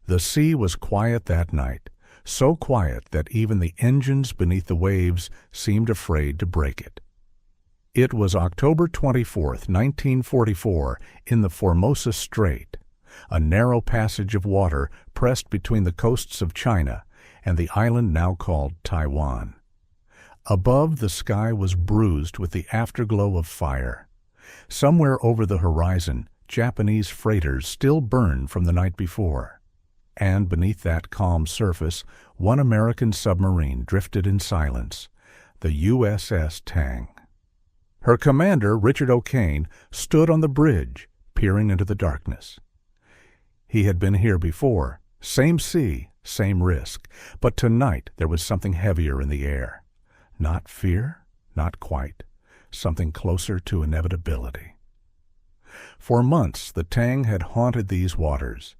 The sea was quiet that night, so quiet that even the engines beneath the waves seemed afraid to break it. It was October 24th, 1944, in the Formosa Strait, a narrow passage of water pressed between the coasts of China and the island now called Taiwan. Above, the sky was bruised with the afterglow of fire. Somewhere over the horizon, Japanese freighters still burned from the night before. And beneath that calm surface, one American submarine drifted in silence, the USS Tang. Her commander, Richard O'Kane, stood on the bridge, peering into the darkness. He had been here before, same sea, same risk, but tonight there was something heavier in the air. Not fear, not quite, something closer to inevitability. For months the Tang had haunted these waters.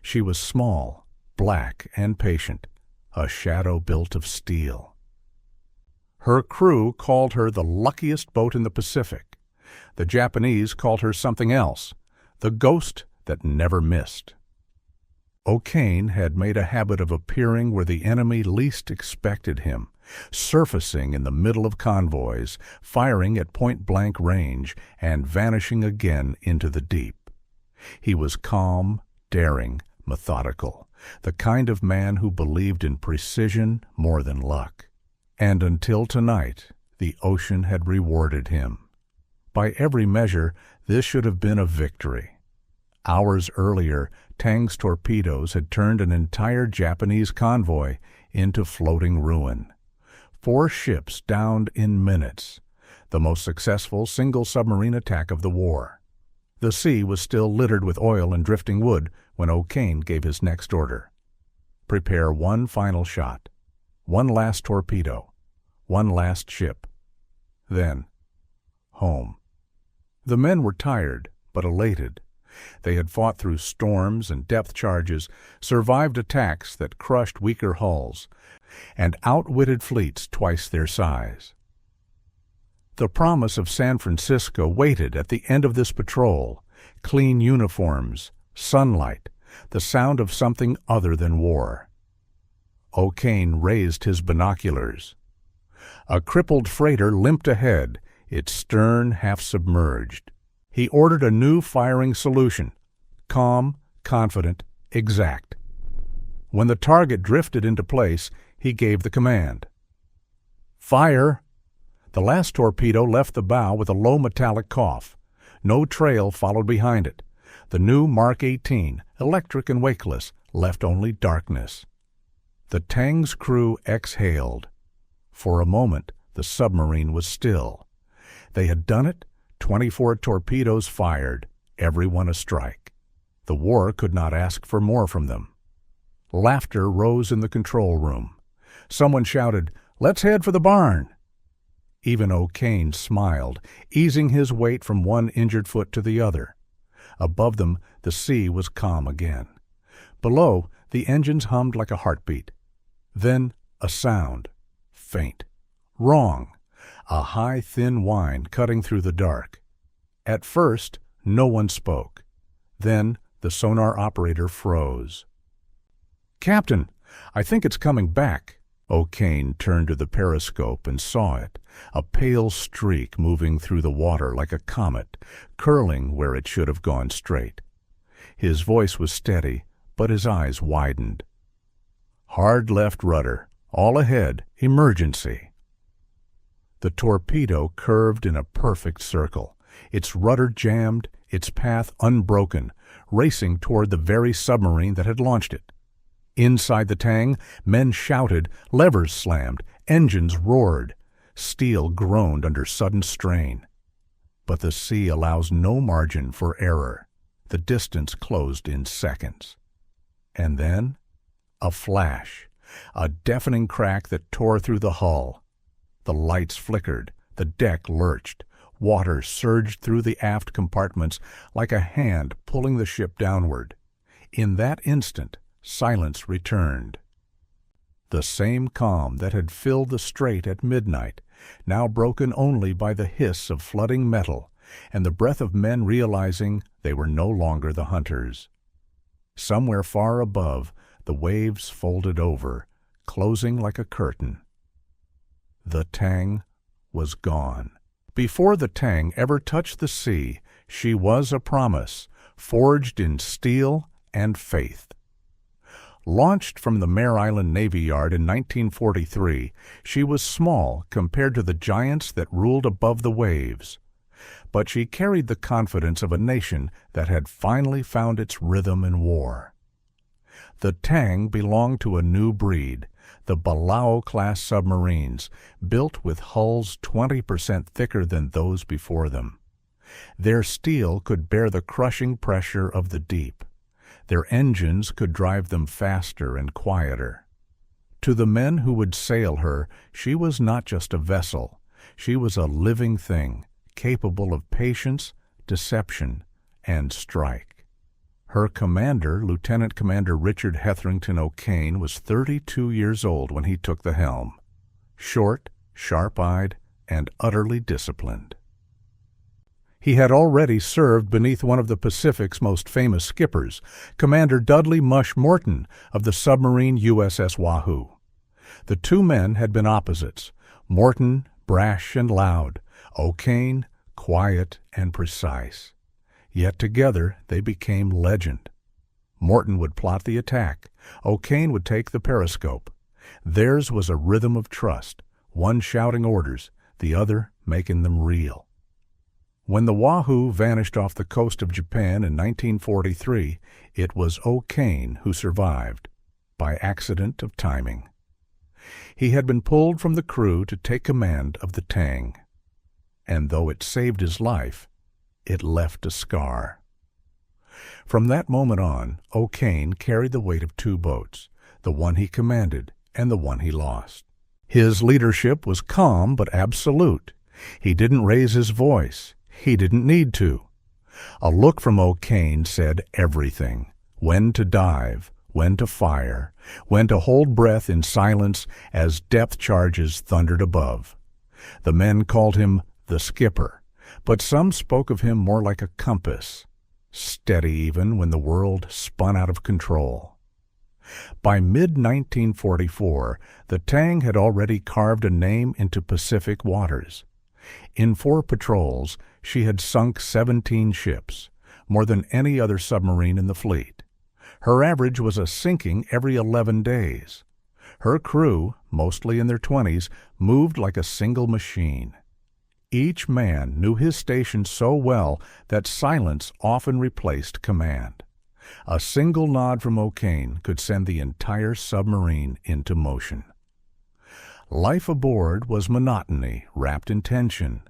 She was small, black, and patient, a shadow built of steel. Her crew called her the luckiest boat in the Pacific. The Japanese called her something else, the ghost that never missed. O'Kane had made a habit of appearing where the enemy least expected him, surfacing in the middle of convoys, firing at point-blank range, and vanishing again into the deep. He was calm, daring, methodical, the kind of man who believed in precision more than luck. And until tonight, the ocean had rewarded him. By every measure, this should have been a victory. Hours earlier, Tang's torpedoes had turned an entire Japanese convoy into floating ruin. 4 ships downed in minutes, the most successful single submarine attack of the war. The sea was still littered with oil and drifting wood when O'Kane gave his next order. Prepare one final shot, one last torpedo, one last ship. Then, home. The men were tired, but elated. They had fought through storms and depth charges, survived attacks that crushed weaker hulls, and outwitted fleets twice their size. The promise of San Francisco waited at the end of this patrol: clean uniforms, sunlight, the sound of something other than war. O'Kane raised his binoculars. A crippled freighter limped ahead, its stern half submerged. He ordered a new firing solution: calm, confident, exact. When the target drifted into place, he gave the command. Fire! The last torpedo left the bow with a low metallic cough. No trail followed behind it. The new Mark 18, electric and wakeless, left only darkness. The Tang's crew exhaled. For a moment, the submarine was still. They had done it, 24 torpedoes fired, every one a strike. The war could not ask for more from them. Laughter rose in the control room. Someone shouted, "Let's head for the barn." Even O'Kane smiled, easing his weight from one injured foot to the other. Above them, the sea was calm again. Below, the engines hummed like a heartbeat. Then a sound. Faint. Wrong. A high, thin whine cutting through the dark. At first, no one spoke. Then the sonar operator froze. "Captain, I think it's coming back." O'Kane turned to the periscope and saw it, a pale streak moving through the water like a comet, curling where it should have gone straight. His voice was steady, but his eyes widened. "Hard left rudder. All ahead. Emergency." The torpedo curved in a perfect circle, its rudder jammed, its path unbroken, racing toward the very submarine that had launched it. Inside the Tang, men shouted, levers slammed, engines roared. Steel groaned under sudden strain. But the sea allows no margin for error. The distance closed in seconds. And then, a flash, a deafening crack that tore through the hull. The lights flickered, the deck lurched, water surged through the aft compartments like a hand pulling the ship downward. In that instant, silence returned. The same calm that had filled the strait at midnight, now broken only by the hiss of flooding metal and the breath of men realizing they were no longer the hunters. Somewhere far above, the waves folded over, closing like a curtain. The Tang was gone. Before the Tang ever touched the sea, she was a promise, forged in steel and faith. Launched from the Mare Island Navy Yard in 1943, she was small compared to the giants that ruled above the waves. But she carried the confidence of a nation that had finally found its rhythm in war. The Tang belonged to a new breed, the Balao-class submarines, built with hulls 20% thicker than those before them. Their steel could bear the crushing pressure of the deep. Their engines could drive them faster and quieter. To the men who would sail her, she was not just a vessel. She was a living thing, capable of patience, deception, and strike. Her commander, Lieutenant Commander Richard Hetherington O'Kane, was 32 years old when he took the helm. Short, sharp-eyed, and utterly disciplined. He had already served beneath one of the Pacific's most famous skippers, Commander Dudley Mush Morton of the submarine USS Wahoo. The two men had been opposites, Morton brash and loud, O'Kane quiet and precise. Yet together they became legend. Morton would plot the attack. O'Kane would take the periscope. Theirs was a rhythm of trust, one shouting orders, the other making them real. When the Wahoo vanished off the coast of Japan in 1943, it was O'Kane who survived, by accident of timing. He had been pulled from the crew to take command of the Tang. And though it saved his life, it left a scar. From that moment on, O'Kane carried the weight of two boats, the one he commanded and the one he lost. His leadership was calm but absolute. He didn't raise his voice. He didn't need to. A look from O'Kane said everything: when to dive, when to fire, when to hold breath in silence as depth charges thundered above. The men called him the skipper, but some spoke of him more like a compass, steady even when the world spun out of control. By mid-1944, the Tang had already carved a name into Pacific waters. In 4 patrols, she had sunk 17 ships, more than any other submarine in the fleet. Her average was a sinking every 11 days. Her crew, mostly in their 20s, moved like a single machine. Each man knew his station so well that silence often replaced command. A single nod from O'Kane could send the entire submarine into motion. Life aboard was monotony wrapped in tension,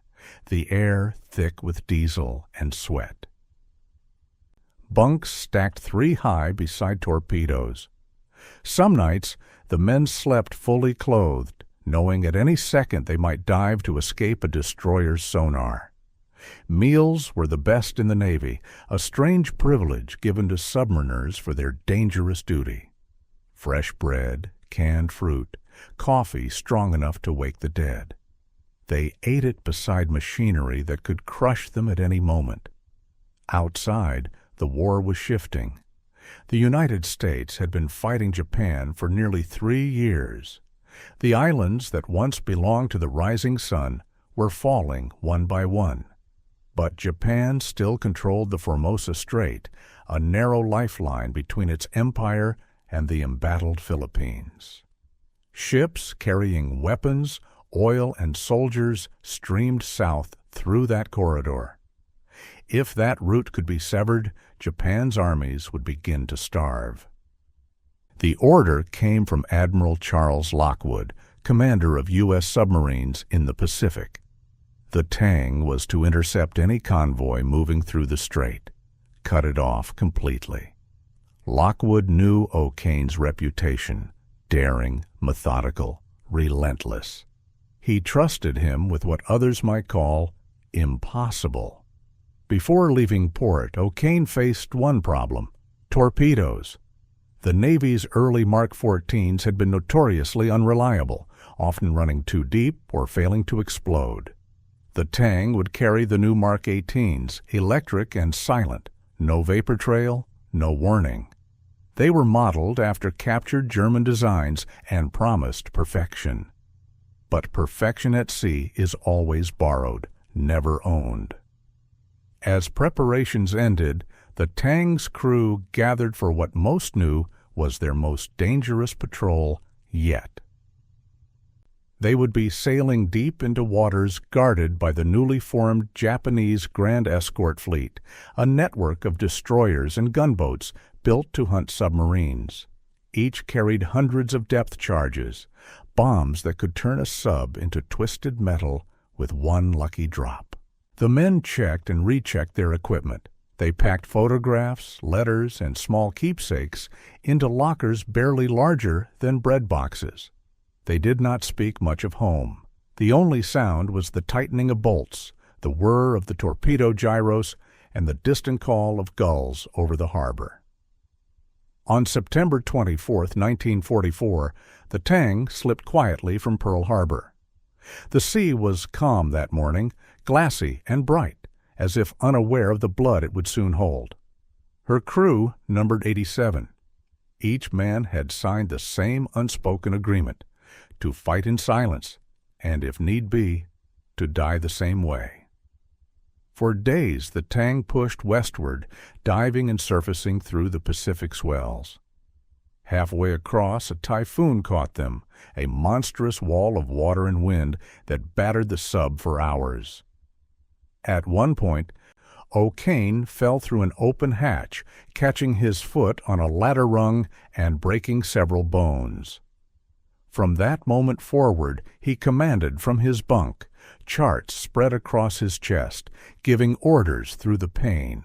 the air thick with diesel and sweat. Bunks stacked 3 high beside torpedoes. Some nights the men slept fully clothed, knowing at any second they might dive to escape a destroyer's sonar. Meals were the best in the Navy, a strange privilege given to submariners for their dangerous duty. Fresh bread, canned fruit, coffee strong enough to wake the dead. They ate it beside machinery that could crush them at any moment. Outside, the war was shifting. The United States had been fighting Japan for nearly 3 years. The islands that once belonged to the rising sun were falling one by one. But Japan still controlled the Formosa Strait, a narrow lifeline between its empire and the embattled Philippines. Ships carrying weapons, oil, and soldiers streamed south through that corridor. If that route could be severed, Japan's armies would begin to starve. The order came from Admiral Charles Lockwood, commander of U.S. submarines in the Pacific. The Tang was to intercept any convoy moving through the strait, cut it off completely. Lockwood knew O'Kane's reputation: daring, methodical, relentless. He trusted him with what others might call impossible. Before leaving port, O'Kane faced one problem: torpedoes. The Navy's early Mark 14s had been notoriously unreliable, often running too deep or failing to explode. The Tang would carry the new Mark 18s, electric and silent, no vapor trail, no warning. They were modeled after captured German designs and promised perfection. But perfection at sea is always borrowed, never owned. As preparations ended, the Tang's crew gathered for what most knew was their most dangerous patrol yet. They would be sailing deep into waters guarded by the newly formed Japanese Grand Escort Fleet, a network of destroyers and gunboats built to hunt submarines. Each carried hundreds of depth charges, bombs that could turn a sub into twisted metal with one lucky drop. The men checked and rechecked their equipment. They packed photographs, letters, and small keepsakes into lockers barely larger than bread boxes. They did not speak much of home. The only sound was the tightening of bolts, the whir of the torpedo gyros, and the distant call of gulls over the harbor. On September 24, 1944, the Tang slipped quietly from Pearl Harbor. The sea was calm that morning, glassy and bright, as if unaware of the blood it would soon hold. Her crew numbered 87. Each man had signed the same unspoken agreement: to fight in silence, and if need be, to die the same way. For days the Tang pushed westward, diving and surfacing through the Pacific swells. Halfway across, a typhoon caught them, a monstrous wall of water and wind that battered the sub for hours. At one point, O'Kane fell through an open hatch, catching his foot on a ladder rung and breaking several bones. From that moment forward, he commanded from his bunk, charts spread across his chest, giving orders through the pain.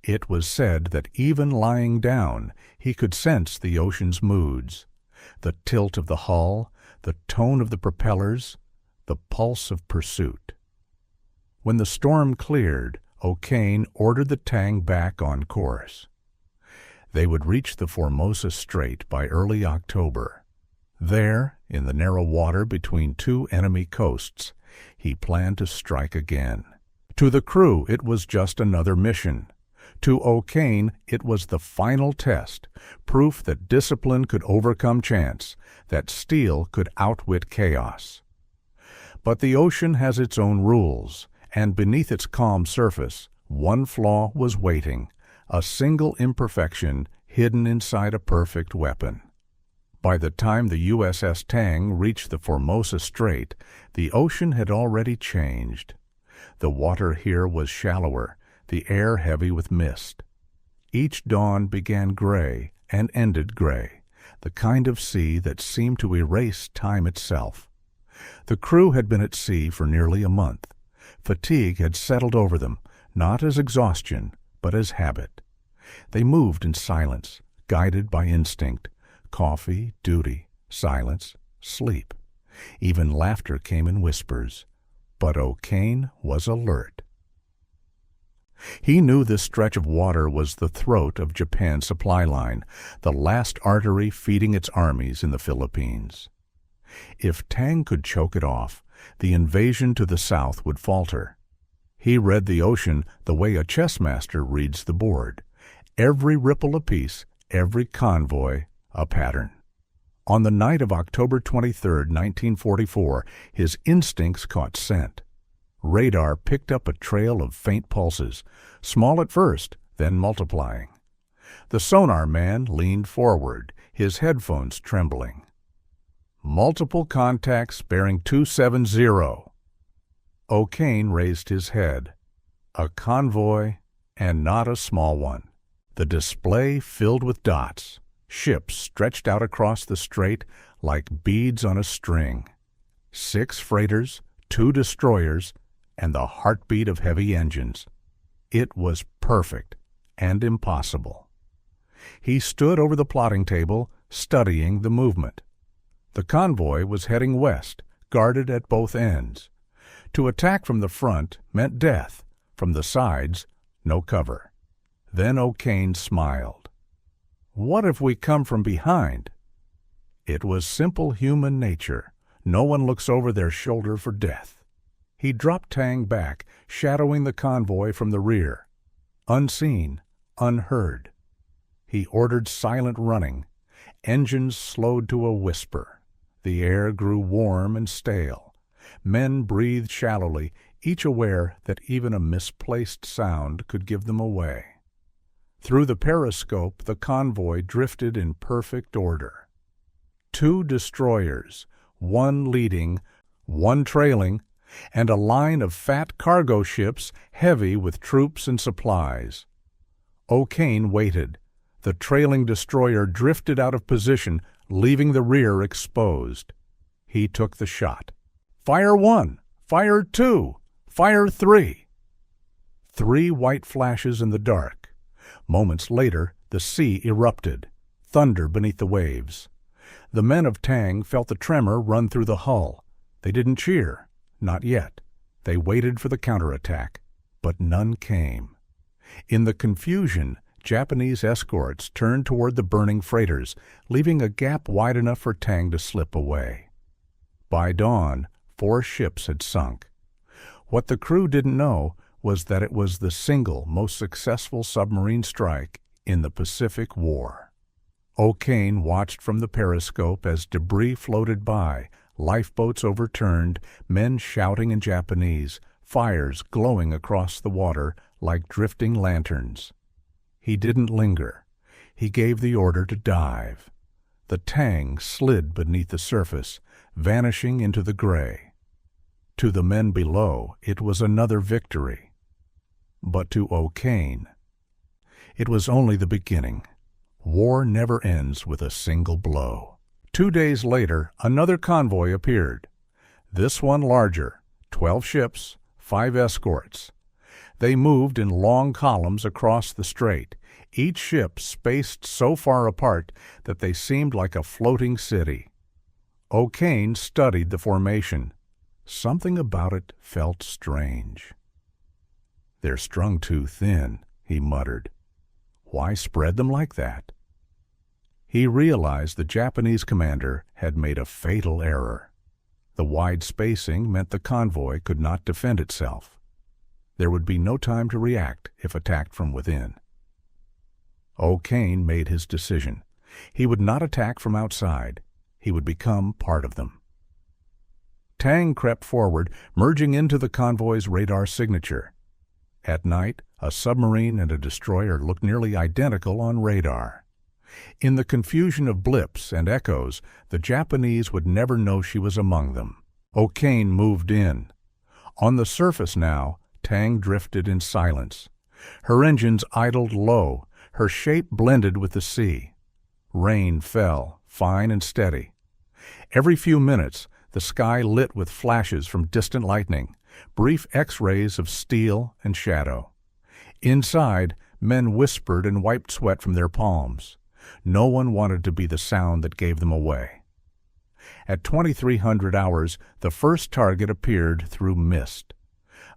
It was said that even lying down, he could sense the ocean's moods: the tilt of the hull, the tone of the propellers, the pulse of pursuit. When the storm cleared, O'Kane ordered the Tang back on course. They would reach the Formosa Strait by early October. There, in the narrow water between two enemy coasts, he planned to strike again. To the crew, it was just another mission. To O'Kane, it was the final test, proof that discipline could overcome chance, that steel could outwit chaos. But the ocean has its own rules, and beneath its calm surface, one flaw was waiting, a single imperfection hidden inside a perfect weapon. By the time the USS Tang reached the Formosa Strait, the ocean had already changed. The water here was shallower, the air heavy with mist. Each dawn began gray and ended gray, the kind of sea that seemed to erase time itself. The crew had been at sea for nearly a month. Fatigue had settled over them, not as exhaustion, but as habit. They moved in silence, guided by instinct. Coffee, duty, silence, sleep. Even laughter came in whispers. But O'Kane was alert. He knew this stretch of water was the throat of Japan's supply line, the last artery feeding its armies in the Philippines. If Tang could choke it off, the invasion to the south would falter. He read the ocean the way a chess master reads the board. Every ripple a piece, every convoy a pattern. On the night of October 23, 1944, his instincts caught scent. Radar picked up a trail of faint pulses, small at first, then multiplying. The sonar man leaned forward, his headphones trembling. Multiple contacts bearing 270. O'Kane raised his head. A convoy, and not a small one. The display filled with dots. Ships stretched out across the strait like beads on a string. 6 freighters, 2 destroyers, and the heartbeat of heavy engines. It was perfect and impossible. He stood over the plotting table, studying the movement. The convoy was heading west, guarded at both ends. To attack from the front meant death. From the sides, no cover. Then O'Kane smiled. What if we come from behind? It was simple human nature. No one looks over their shoulder for death. He dropped Tang back, shadowing the convoy from the rear. Unseen, unheard. He ordered silent running. Engines slowed to a whisper. The air grew warm and stale. Men breathed shallowly, each aware that even a misplaced sound could give them away. Through the periscope, the convoy drifted in perfect order. 2 destroyers, one leading, one trailing, and a line of fat cargo ships heavy with troops and supplies. O'Kane waited. The trailing destroyer drifted out of position, leaving the rear exposed. He took the shot. Fire 1! Fire 2! Fire 3! 3 white flashes in the dark. Moments later, the sea erupted, thunder beneath the waves. The men of Tang felt the tremor run through the hull. They didn't cheer. Not yet. They waited for the counterattack, but none came. In the confusion, Japanese escorts turned toward the burning freighters, leaving a gap wide enough for Tang to slip away. By dawn, 4 ships had sunk. What the crew didn't know was that it was the single most successful submarine strike in the Pacific War. O'Kane watched from the periscope as debris floated by, lifeboats overturned, men shouting in Japanese, fires glowing across the water like drifting lanterns. He didn't linger. He gave the order to dive. The Tang slid beneath the surface, vanishing into the gray. To the men below, it was another victory. But to O'Kane, it was only the beginning. War never ends with a single blow. 2 days later, another convoy appeared. This one larger, 12 ships, 5 escorts. They moved in long columns across the strait, each ship spaced so far apart that they seemed like a floating city. O'Kane studied the formation. Something about it felt strange. "They're strung too thin," he muttered. "Why spread them like that?" He realized the Japanese commander had made a fatal error. The wide spacing meant the convoy could not defend itself. There would be no time to react if attacked from within. O'Kane made his decision. He would not attack from outside. He would become part of them. Tang crept forward, merging into the convoy's radar signature. At night, a submarine and a destroyer looked nearly identical on radar. In the confusion of blips and echoes, the Japanese would never know she was among them. O'Kane moved in. On the surface now, Tang drifted in silence. Her engines idled low, her shape blended with the sea. Rain fell, fine and steady. Every few minutes, the sky lit with flashes from distant lightning, brief X-rays of steel and shadow. Inside, men whispered and wiped sweat from their palms. No one wanted to be the sound that gave them away. At 2300 hours, the first target appeared through mist.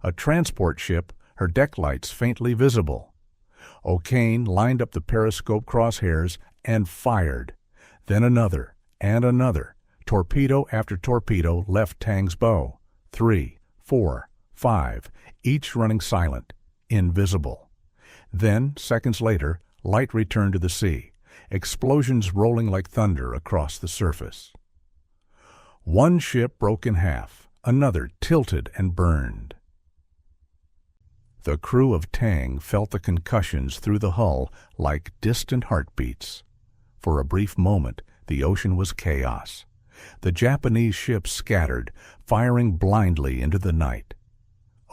A transport ship, her deck lights faintly visible. O'Kane lined up the periscope crosshairs and fired. Then another and another. Torpedo after torpedo left Tang's bow. 3, 4, 5, each running silent, invisible. Then, seconds later, light returned to the sea, explosions rolling like thunder across the surface. One ship broke in half, another tilted and burned. The crew of Tang felt the concussions through the hull like distant heartbeats. For a brief moment, the ocean was chaos. The Japanese ships scattered, firing blindly into the night.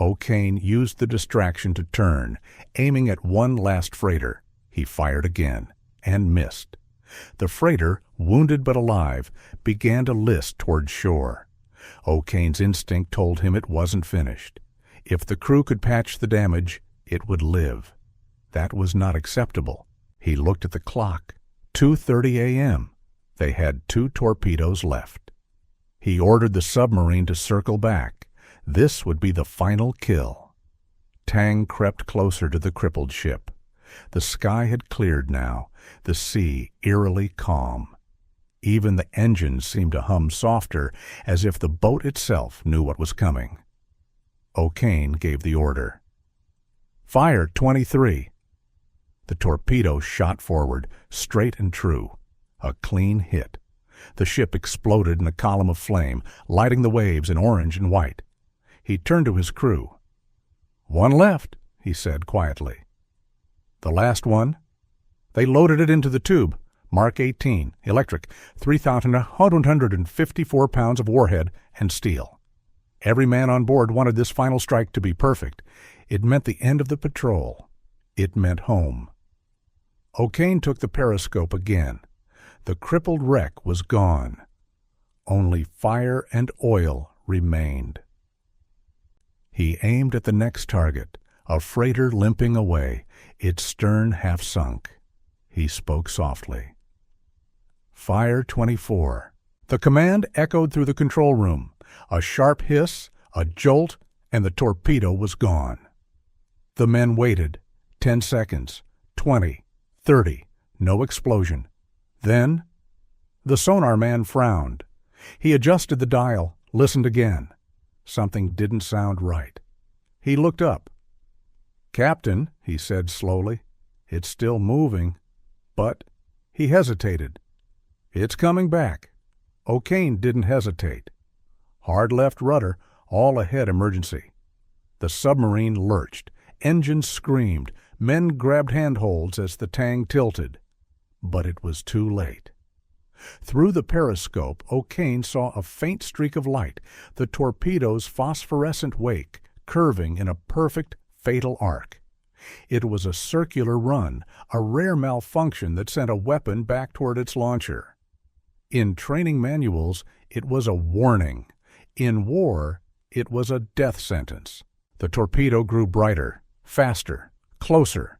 O'Kane used the distraction to turn, aiming at one last freighter. He fired again, and missed. The freighter, wounded but alive, began to list toward shore. O'Kane's instinct told him it wasn't finished. If the crew could patch the damage, it would live. That was not acceptable. He looked at the clock. 2:30 a.m. They had 2 torpedoes left. He ordered the submarine to circle back. This would be the final kill. Tang crept closer to the crippled ship. The sky had cleared now, the sea eerily calm. Even the engines seemed to hum softer, as if the boat itself knew what was coming. O'Kane gave the order. "Fire 23." The torpedo shot forward, straight and true. A clean hit. The ship exploded in a column of flame, lighting the waves in orange and white. He turned to his crew. "One left," he said quietly. "The last one?" They loaded it into the tube. Mark 18, electric, 3,154 pounds of warhead and steel. Every man on board wanted this final strike to be perfect. It meant the end of the patrol. It meant home. O'Kane took the periscope again. The crippled wreck was gone. Only fire and oil remained. He aimed at the next target, a freighter limping away, its stern half sunk. He spoke softly. "Fire 24. The command echoed through the control room. A sharp hiss, a jolt, and the torpedo was gone. The men waited. 10 seconds, 20, 30, no explosion. Then, the sonar man frowned. He adjusted the dial, listened again. Something didn't sound right. He looked up. "Captain," he said slowly, "it's still moving." But he hesitated. "It's coming back." O'Kane didn't hesitate. Hard left rudder, all ahead emergency. The submarine lurched. Engines screamed. Men grabbed handholds as the Tang tilted. But it was too late. Through the periscope, O'Kane saw a faint streak of light, the torpedo's phosphorescent wake, curving in a perfect, fatal arc. It was a circular run, a rare malfunction that sent a weapon back toward its launcher. In training manuals, it was a warning. In war, it was a death sentence. The torpedo grew brighter, faster, closer.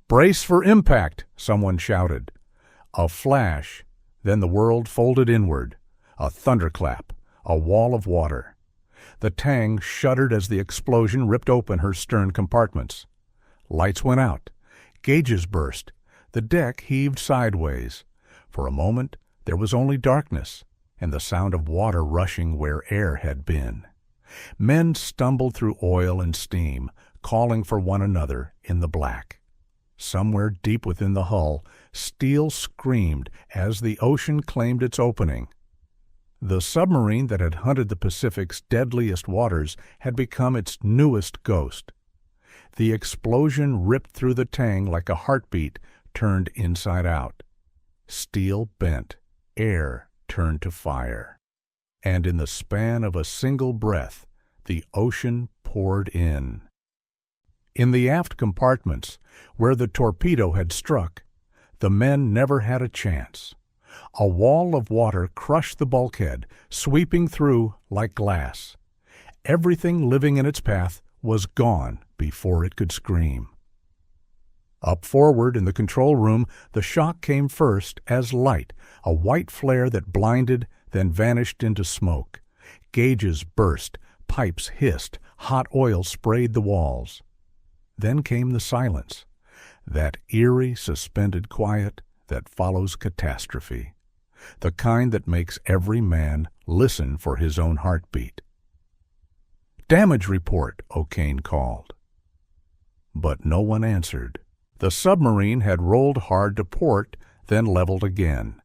"Brace for impact," someone shouted. A flash, then the world folded inward. A thunderclap, a wall of water. The Tang shuddered as the explosion ripped open her stern compartments. Lights went out. Gauges burst. The deck heaved sideways. For a moment, there was only darkness and the sound of water rushing where air had been. Men stumbled through oil and steam, calling for one another in the black. Somewhere deep within the hull, steel screamed as the ocean claimed its opening. The submarine that had hunted the Pacific's deadliest waters had become its newest ghost. The explosion ripped through the Tang like a heartbeat turned inside out. Steel bent, air turned to fire. And in the span of a single breath, the ocean poured in. In the aft compartments, where the torpedo had struck, the men never had a chance. A wall of water crushed the bulkhead, sweeping through like glass. Everything living in its path was gone before it could scream. Up forward in the control room, the shock came first as light, a white flare that blinded, then vanished into smoke. Gauges burst, pipes hissed, hot oil sprayed the walls. Then came the silence, that eerie, suspended quiet that follows catastrophe, the kind that makes every man listen for his own heartbeat. "Damage report," O'Kane called. But no one answered. The submarine had rolled hard to port, then leveled again.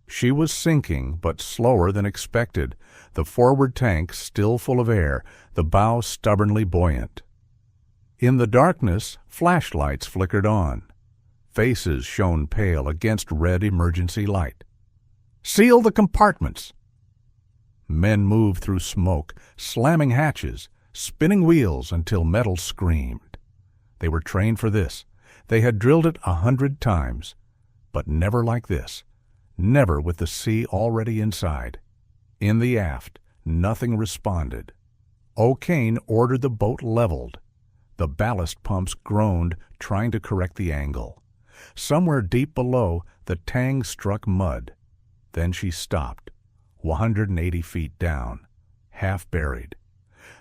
She was sinking, but slower than expected, the forward tank still full of air, the bow stubbornly buoyant. In the darkness, flashlights flickered on. Faces shone pale against red emergency light. "Seal the compartments!" Men moved through smoke, slamming hatches, spinning wheels until metal screamed. They were trained for this. They had drilled it 100 times, but never like this, never with the sea already inside. In the aft, nothing responded. O'Kane ordered the boat leveled. The ballast pumps groaned, trying to correct the angle. Somewhere deep below, the Tang struck mud. Then she stopped, 180 feet down, half buried.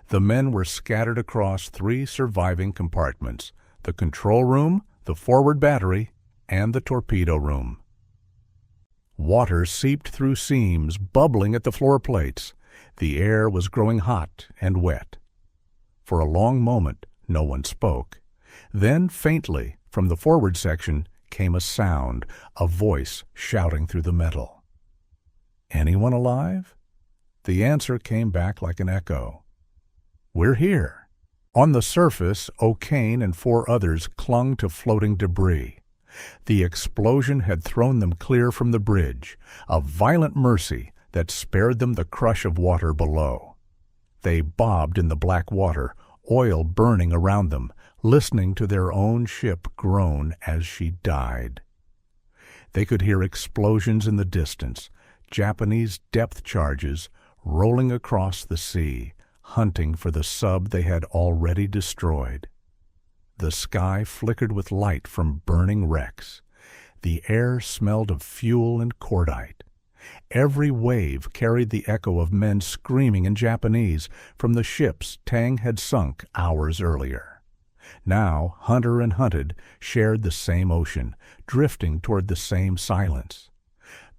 The men were scattered across 3 surviving compartments, the control room, the forward battery, and the torpedo room. Water seeped through seams, bubbling at the floor plates. The air was growing hot and wet. For a long moment, no one spoke. Then, faintly, From the forward section came a sound, a voice shouting through the metal. "Anyone alive?" The answer came back like an echo. "We're here." On the surface, O'Kane and 4 others clung to floating debris. The explosion had thrown them clear from the bridge, a violent mercy that spared them the crush of water below. They bobbed in the black water, oil burning around them, listening to their own ship groan as she died. They could hear explosions in the distance, Japanese depth charges rolling across the sea, hunting for the sub they had already destroyed. The sky flickered with light from burning wrecks. The air smelled of fuel and cordite. Every wave carried the echo of men screaming in Japanese from the ships Tang had sunk hours earlier. Now hunter and hunted shared the same ocean, drifting toward the same silence.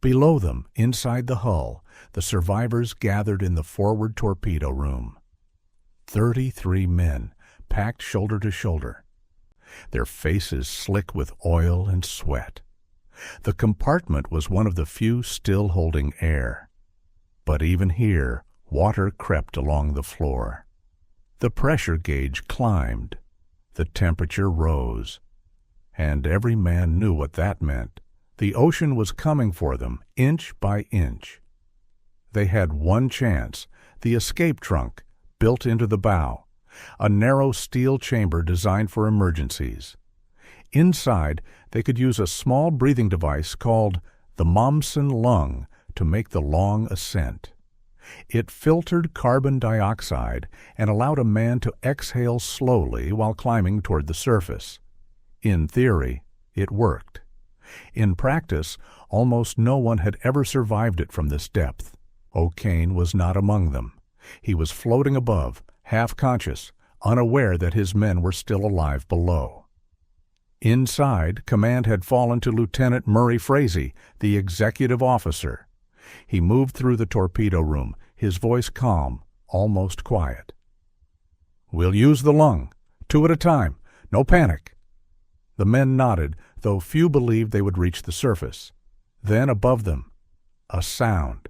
Below them, inside the hull, the survivors gathered in the forward torpedo room. 33 men, packed shoulder to shoulder, their faces slick with oil and sweat. The compartment was one of the few still holding air. But even here, water crept along the floor. The pressure gauge climbed. The temperature rose. And every man knew what that meant. The ocean was coming for them, inch by inch. They had one chance, the escape trunk, built into the bow, a narrow steel chamber designed for emergencies. Inside, they could use a small breathing device called the Momsen lung to make the long ascent. It filtered carbon dioxide and allowed a man to exhale slowly while climbing toward the surface. In theory, it worked. In practice, almost no one had ever survived it from this depth. O'Kane was not among them. He was floating above, half-conscious, unaware that his men were still alive below. Inside, command had fallen to Lieutenant Murray Frazee, the executive officer. He moved through the torpedo room, his voice calm, almost quiet. "We'll use the lung, 2 at a time. No panic." The men nodded, though few believed they would reach the surface. Then above them, a sound,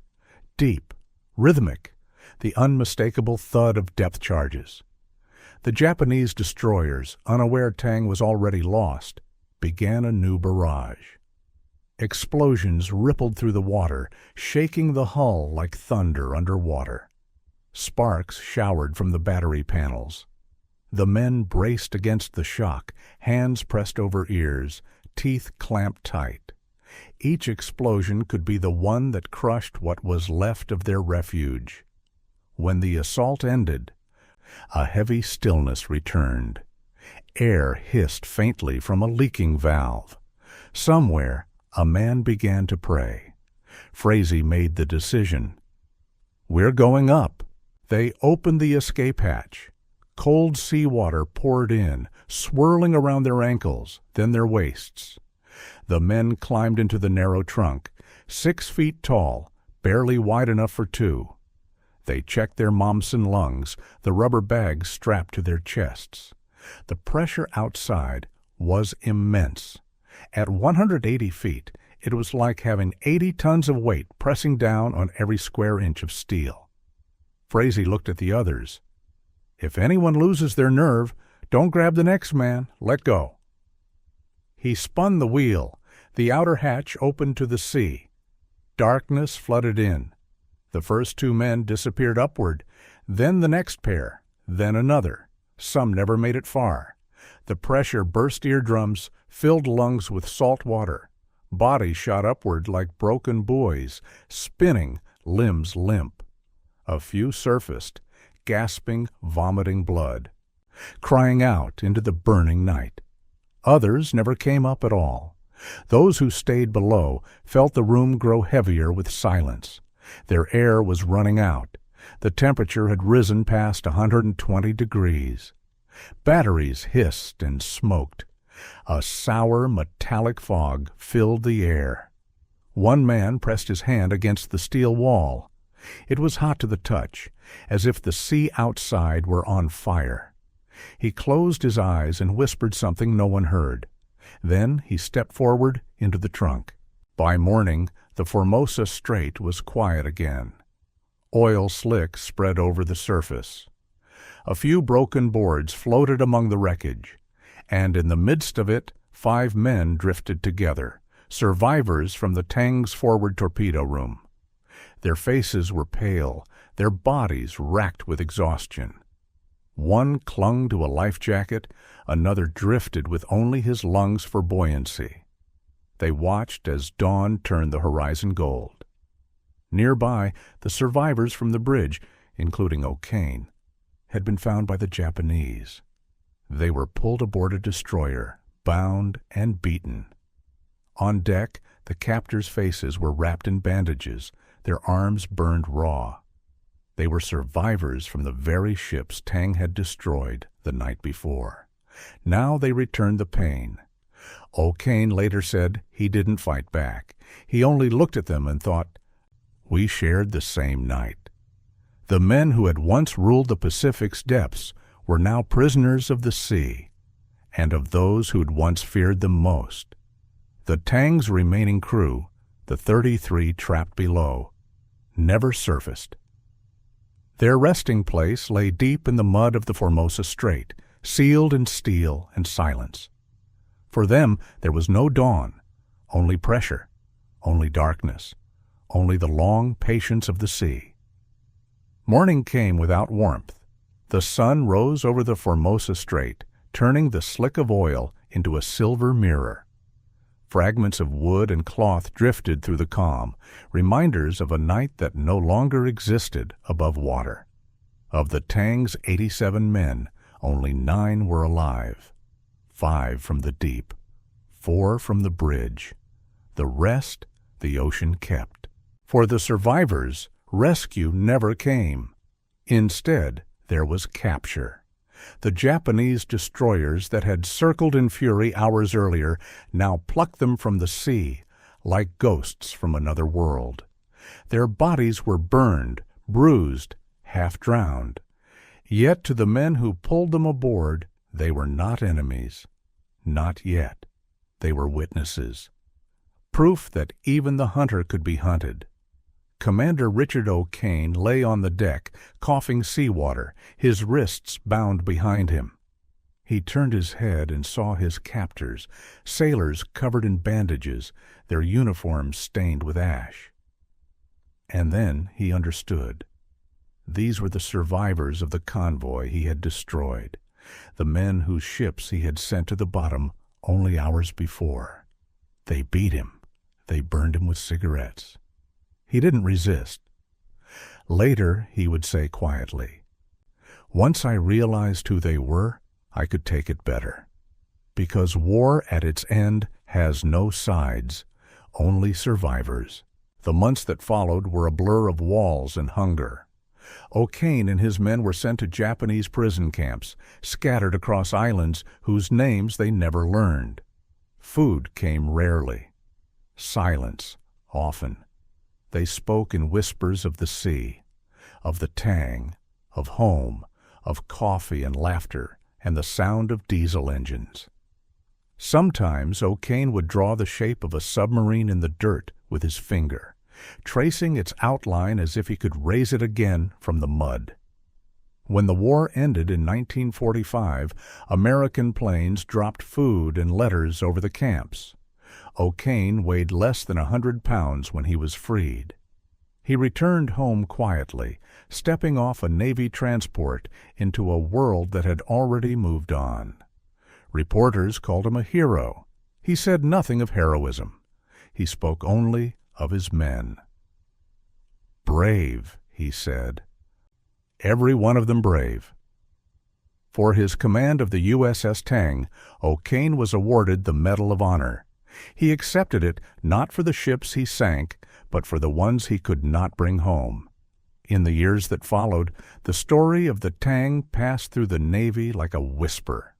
deep, rhythmic, the unmistakable thud of depth charges. The Japanese destroyers, unaware Tang was already lost, began a new barrage. Explosions rippled through the water, shaking the hull like thunder underwater. Sparks showered from the battery panels. The men braced against the shock, hands pressed over ears, teeth clamped tight. Each explosion could be the one that crushed what was left of their refuge. When the assault ended, a heavy stillness returned. Air hissed faintly from a leaking valve. Somewhere, a man began to pray. Frazee made the decision. "We're going up." They opened the escape hatch. Cold seawater poured in, swirling around their ankles, then their waists. The men climbed into the narrow trunk, 6 feet tall, barely wide enough for 2. They checked their Momsen lungs, the rubber bags strapped to their chests. The pressure outside was immense. At 180 feet, it was like having 80 tons of weight pressing down on every square inch of steel. Frazee looked at the others. "If anyone loses their nerve, don't grab the next man. Let go." He spun the wheel. The outer hatch opened to the sea. Darkness flooded in. The first 2 men disappeared upward, then the next pair, then another. Some never made it far. The pressure burst eardrums, filled lungs with salt water. Bodies shot upward like broken buoys, spinning, limbs limp. A few surfaced, gasping, vomiting blood, crying out into the burning night. Others never came up at all. Those who stayed below felt the room grow heavier with silence. Their air was running out. The temperature had risen past 120 degrees. Batteries hissed and smoked. A sour, metallic fog filled the air. One man pressed his hand against the steel wall. It was hot to the touch, as if the sea outside were on fire. He closed his eyes and whispered something no one heard. Then he stepped forward into the trunk. By morning, the Formosa Strait was quiet again. Oil slicks spread over the surface. A few broken boards floated among the wreckage, and in the midst of it 5 men drifted together, survivors from the Tang's forward torpedo room. Their faces were pale, their bodies racked with exhaustion. One clung to a life jacket, another drifted with only his lungs for buoyancy. They watched as dawn turned the horizon gold. Nearby, the survivors from the bridge, including O'Kane, had been found by the Japanese. They were pulled aboard a destroyer, bound and beaten. On deck, the captors' faces were wrapped in bandages, their arms burned raw. They were survivors from the very ships Tang had destroyed the night before. Now they returned the pain. O'Kane later said he didn't fight back. He only looked at them and thought, "We shared the same night." The men who had once ruled the Pacific's depths were now prisoners of the sea, and of those who had once feared them most. The Tang's remaining crew, the 33 trapped below, never surfaced. Their resting place lay deep in the mud of the Formosa Strait, sealed in steel and silence. For them there was no dawn, only pressure, only darkness, only the long patience of the sea. Morning came without warmth. The sun rose over the Formosa Strait, turning the slick of oil into a silver mirror. Fragments of wood and cloth drifted through the calm, reminders of a night that no longer existed above water. Of the Tang's 87 men, only 9 were alive. 5 from the deep, 4 from the bridge. The rest the ocean kept. For the survivors, rescue never came. Instead, there was capture. The Japanese destroyers that had circled in fury hours earlier now plucked them from the sea, like ghosts from another world. Their bodies were burned, bruised, half drowned. Yet to the men who pulled them aboard, they were not enemies. Not yet. They were witnesses. Proof that even the hunter could be hunted. Commander Richard O'Kane lay on the deck, coughing seawater, his wrists bound behind him. He turned his head and saw his captors, sailors covered in bandages, their uniforms stained with ash. And then he understood. These were the survivors of the convoy he had destroyed, the men whose ships he had sent to the bottom only hours before. They beat him. They burned him with cigarettes. He didn't resist. Later, he would say quietly, "Once I realized who they were, I could take it better. Because war at its end has no sides, only survivors." The months that followed were a blur of walls and hunger. O'Kane and his men were sent to Japanese prison camps, scattered across islands whose names they never learned. Food came rarely. Silence, often. They spoke in whispers of the sea, of the Tang, of home, of coffee and laughter, and the sound of diesel engines. Sometimes O'Kane would draw the shape of a submarine in the dirt with his finger, tracing its outline as if he could raise it again from the mud. When the war ended in 1945, American planes dropped food and letters over the camps. O'Kane weighed less than 100 pounds when he was freed. He returned home quietly, stepping off a Navy transport into a world that had already moved on. Reporters called him a hero. He said nothing of heroism. He spoke only of his men. "Brave," he said. "Every one of them brave." For his command of the USS Tang, O'Kane was awarded the Medal of Honor. He accepted it not for the ships he sank, but for the ones he could not bring home. In the years that followed, the story of the Tang passed through the Navy like a whisper.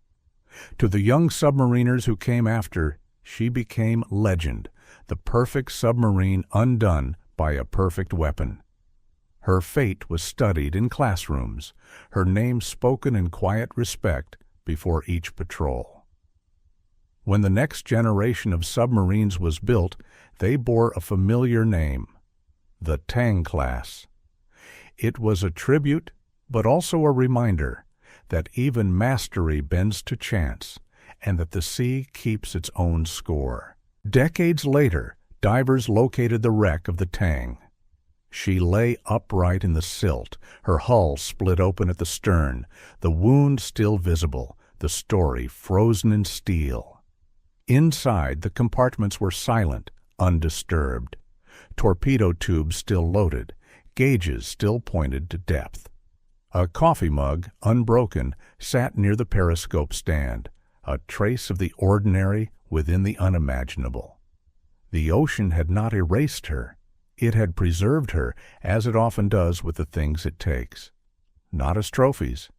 To the young submariners who came after, she became legend, the perfect submarine undone by a perfect weapon. Her fate was studied in classrooms, her name spoken in quiet respect before each patrol. When the next generation of submarines was built, they bore a familiar name, the Tang class. It was a tribute, but also a reminder that even mastery bends to chance and that the sea keeps its own score. Decades later, divers located the wreck of the Tang. She lay upright in the silt, her hull split open at the stern, the wound still visible, the story frozen in steel. Inside, the compartments were silent, undisturbed. Torpedo tubes still loaded, gauges still pointed to depth. A coffee mug, unbroken, sat near the periscope stand, a trace of the ordinary within the unimaginable. The ocean had not erased her. It had preserved her, as it often does with the things it takes, not as trophies,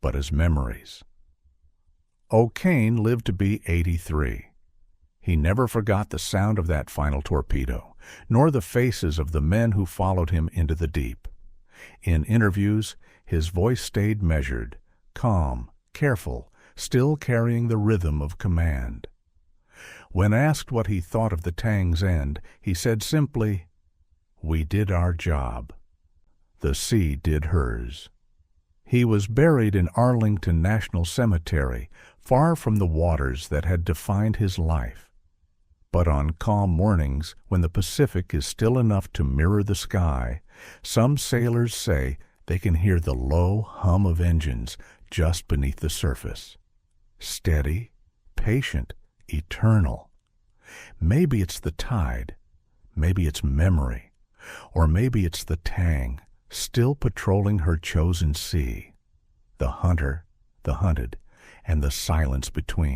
but as memories. O'Kane lived to be 83. He never forgot the sound of that final torpedo, nor the faces of the men who followed him into the deep. In interviews, his voice stayed measured, calm, careful, still carrying the rhythm of command. When asked what he thought of the Tang's end, he said simply, "We did our job. The sea did hers." He was buried in Arlington National Cemetery, far from the waters that had defined his life. But on calm mornings, when the Pacific is still enough to mirror the sky, some sailors say they can hear the low hum of engines just beneath the surface. Steady, patient, eternal. Maybe it's the tide, maybe it's memory, or maybe it's the Tang, still patrolling her chosen sea, the hunter, the hunted, and the silence between.